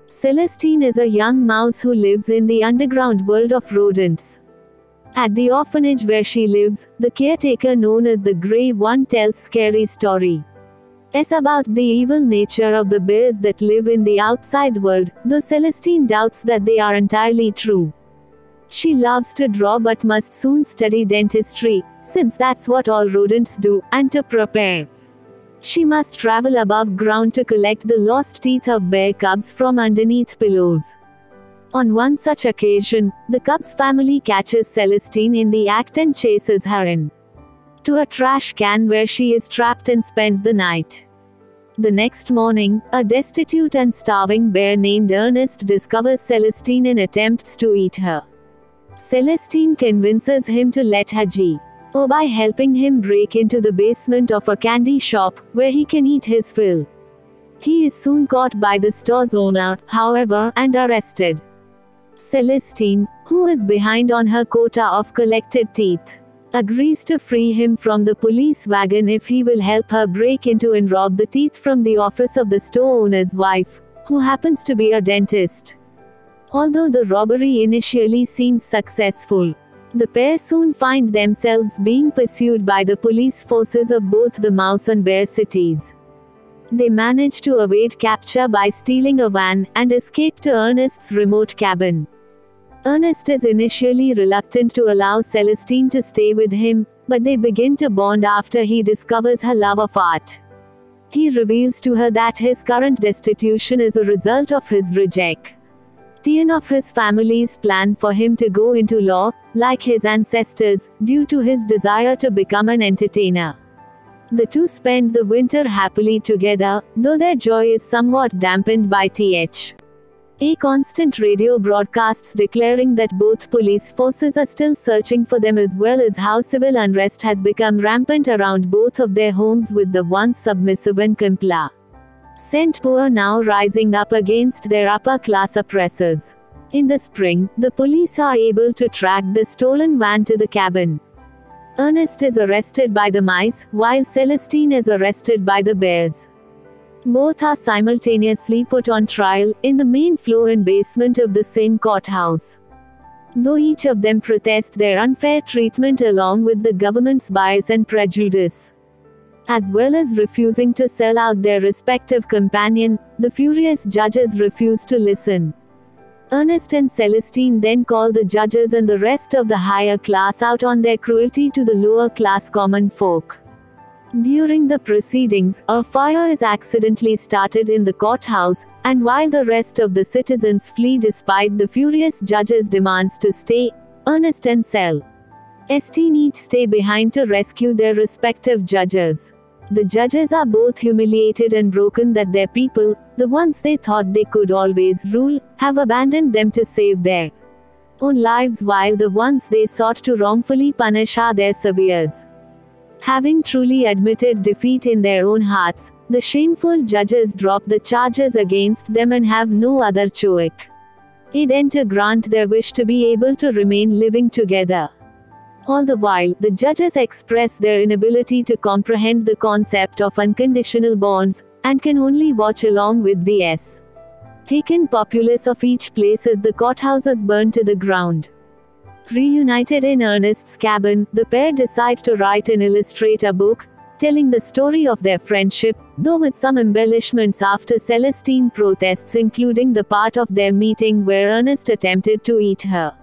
Celestine is a young mouse who lives in the underground world of rodents. At the orphanage where she lives, the caretaker known as the Grey One tells scary story. It's about the evil nature of the bears that live in the outside world, though Celestine doubts that they are entirely true. She loves to draw but must soon study dentistry, since that's what all rodents do, and to prepare. She must travel above ground to collect the lost teeth of bear cubs from underneath pillows. On one such occasion, the cub's family catches Celestine in the act and chases her in to a trash can where she is trapped and spends the night. The next morning, a destitute and starving bear named Ernest discovers Celestine and attempts to eat her. Celestine convinces him to let her go by helping him break into the basement of a candy shop, where he can eat his fill. He is soon caught by the store's owner, however, and arrested. Celestine, who is behind on her quota of collected teeth, agrees to free him from the police wagon if he will help her break into and rob the teeth from the office of the store owner's wife, who happens to be a dentist. Although the robbery initially seems successful, the pair soon find themselves being pursued by the police forces of both the Mouse and Bear cities. They manage to evade capture by stealing a van, and escape to Ernest's remote cabin. Ernest is initially reluctant to allow Celestine to stay with him, but they begin to bond after he discovers her love of art. He reveals to her that his current destitution is a result of his rejection of his family's plan for him to go into law, like his ancestors, due to his desire to become an entertainer. The two spend the winter happily together, though their joy is somewhat dampened by a constant radio broadcasts declaring that both police forces are still searching for them, as well as how civil unrest has become rampant around both of their homes, with the once submissive and complacent poor now rising up against their upper-class oppressors. In the spring, the police are able to track the stolen van to the cabin. Ernest is arrested by the mice, while Celestine is arrested by the bears. Both are simultaneously put on trial, in the main floor and basement of the same courthouse. Though each of them protest their unfair treatment along with the government's bias and prejudice, as well as refusing to sell out their respective companion, the furious judges refuse to listen. Ernest and Celestine then call the judges and the rest of the higher class out on their cruelty to the lower class common folk. During the proceedings, a fire is accidentally started in the courthouse, and while the rest of the citizens flee despite the furious judges' demands to stay, Ernest and Celestine each stay behind to rescue their respective judges. The judges are both humiliated and broken that their people, the ones they thought they could always rule, have abandoned them to save their own lives, while the ones they sought to wrongfully punish are their saviors. Having truly admitted defeat in their own hearts, the shameful judges drop the charges against them and have no other choice than to grant their wish to be able to remain living together. All the while, the judges express their inability to comprehend the concept of unconditional bonds, and can only watch along with the taken populace of each place as the courthouses burn to the ground. Reunited in Ernest's cabin, the pair decide to write and illustrate a book, telling the story of their friendship, though with some embellishments after Celestine protests, including the part of their meeting where Ernest attempted to eat her.